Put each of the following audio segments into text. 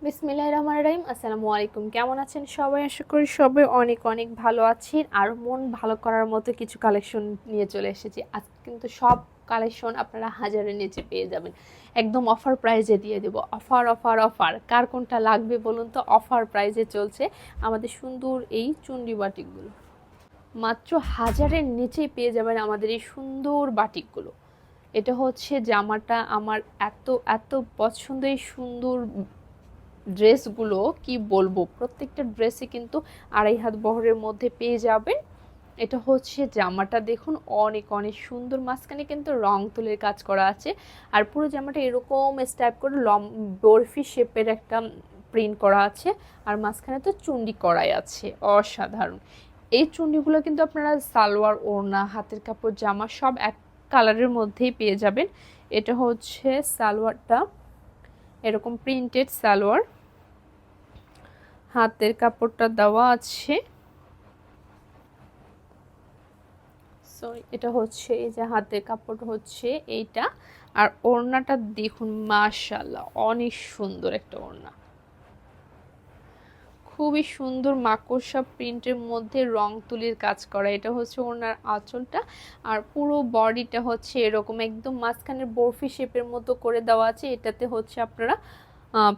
বিসমিল্লাহির রহমানির রহিম। আসসালামু আলাইকুম। কেমন আছেন সবাই? আশা করি সবাই অনেক অনেক ভালো আছেন। আর মন ভালো করার মতো কিছু কালেকশন নিয়ে চলে এসেছি। আজকে কিন্তু সব কালেকশন আপনারা হাজারের নিচে পেয়ে যাবেন। একদম অফার প্রাইজে দিয়ে দেব। অফার অফার অফার, কার কোনটা লাগবে বলুন তো? অফার প্রাইজে চলছে আমাদের সুন্দর এই চুন্ডি বাটিকগুলো। মাত্র হাজারের নিচেই পেয়ে যাবেন আমাদের এই সুন্দর বাটিকগুলো। এটা হচ্ছে জামাটা আমার এত এত পছন্দ, এই সুন্দর ড্রেসগুলো কি বলবো, প্রত্যেকটা ড্রেসে কিন্তু 2.5 হাত বহরের মধ্যে পেয়ে যাবেন। এটা হচ্ছে জামাটা, দেখুন অনেক অনেক সুন্দর, মাঝখানে কিন্তু রং তুলির কাজ করা আছে। আর পুরো জামাটা এরকম স্টাইপ করে বরফি শেপের একটা প্রিন্ট করা আছে। আর মাঝখানে তো চুন্ডি করাই আছে, অসাধারণ। এই চুন্ডিগুলো কিন্তু আপনারা সালোয়ার, ওড়না, হাতের কাপড়, জামা সব এক কালারের মধ্যেই পেয়ে যাবেন। এটা হচ্ছে সালোয়ারটা, এরকম প্রিন্টেড সালোয়ার, হাতের কাপড়টা দেওয়া আছে। সরি, এটা হচ্ছে এই যে হাতের কাপড় হচ্ছে এইটা। আর ওড়নাটা দেখুন, মাশাআল্লাহ অনেক সুন্দর একটা ওড়না, খুবই সুন্দর মাকড়সা প্রিন্টের মধ্যে রং তুলির কাজ করা। এটা হচ্ছে ওড়নার আঁচলটা। আর পুরো বডিটা হচ্ছে এরকম একদম মাঝখানের বরফি শেপের মতো করে দেওয়া আছে। এটাতে হচ্ছে আপনারা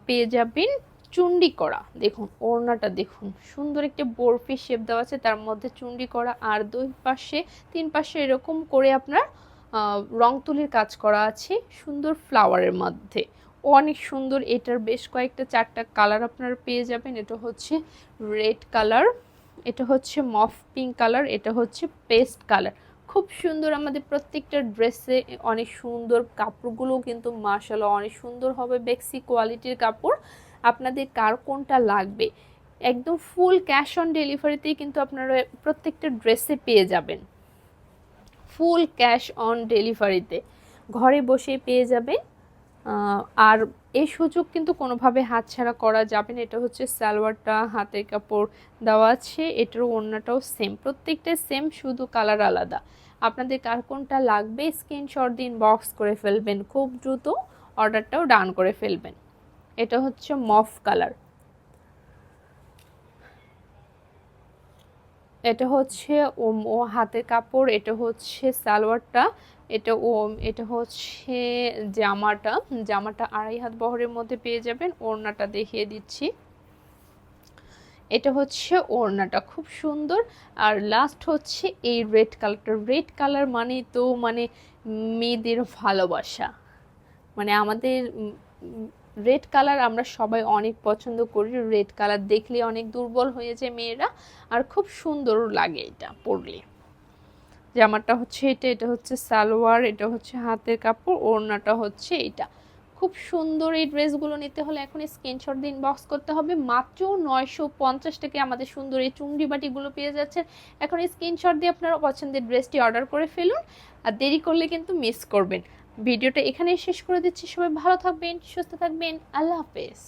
পেয়ে যাবেন চুন্ডি করা। দেখুন ওড়নাটা দেখুন, সুন্দর একটা বরফি শেপ দেওয়া আছে, তার মধ্যে চুন্ডি করা। আর দুই পাশে, তিন পাশে এরকম করে আপনার রং তুলির কাজ করা আছে সুন্দর ফ্লাওয়ারের মধ্যে, অনেক সুন্দর। এটার বেশ কয়েকটা, 4টা কালার আপনারা পেয়ে যাবেন। এটা হচ্ছে রেড কালার, এটা হচ্ছে মফ পিঙ্ক কালার, এটা হচ্ছে পেস্ট কালার। খুব সুন্দর, আমাদের প্রত্যেকটা ড্রেসে অনেক সুন্দর। কাপড়গুলো কিন্তু মাশাআল্লাহ অনেক সুন্দর হবে, বেক্সি কোয়ালিটির কাপড়। আপনাদের কার কোনটা লাগবে, একদম ফুল ক্যাশ অন ডেলিভারিতেই কিন্তু আপনারা প্রত্যেকটা ড্রেসে পেয়ে যাবেন। ফুল ক্যাশ অন ডেলিভারিতে ঘরে বসে পেয়ে যাবেন। আর এই সুযোগ কিন্তু কোনোভাবে হাতছাড়া করা যাবে না। এটা হচ্ছে সালোয়ারটা, হাতের কাপড় দেওয়া আছে, এটার ওড়নাটাও সেম, প্রত্যেকটা সেম, শুধু কালার আলাদা। আপনাদের কার কোনটা লাগবে স্ক্রিনশট দিন, বক্স করে ফেলবেন, খুব দ্রুত অর্ডারটাও ডান করে ফেলবেন। এটা হচ্ছে মফ কালার, এটা হচ্ছে ও হাতের কাপড়, এটা হচ্ছে সালোয়ারটা, এটা হচ্ছে জামাটা। জামাটা 2.5 হাত বহরের মধ্যে পেয়ে যাবেন। ওড়নাটা দেখিয়ে দিচ্ছি, এটা হচ্ছে ওড়নাটা, খুব সুন্দর। আর লাস্ট হচ্ছে এই রেড কালারটা। রেড কালার মানে তো মানে মেয়েদের ভালোবাসা, মানে আমাদের রেড কালার আমরা সবাই অনেক পছন্দ করি। রেড কালার দেখলে অনেক দুর্বল হয়ে যায় মেয়েরা, আর খুব সুন্দরও লাগে এটা পরলে। জামাটা হচ্ছে এটা, এটা হচ্ছে সালোয়ার, এটা হচ্ছে হাতের কাপড়, ওড়নাটা হচ্ছে এটা। খুব সুন্দর। এই ড্রেসগুলো নিতে হলে এখন স্ক্রিনশট দিয়ে ইনবক্স করতে হবে। মাত্র 950 টাকা আমাদের সুন্দর এই চুন্ডি বাটিগুলো পেয়ে যাচ্ছেন। এখন স্ক্রিনশট দিয়ে আপনারা পছন্দের ড্রেসটি অর্ডার করে ফেলুন, আর দেরি করলে কিন্তু মিস করবেন। ভিডিওটা এখানেই শেষ করে দিচ্ছি। সবাই ভালো থাকবেন, সুস্থ থাকবেন, আল্লাহ হাফেজ।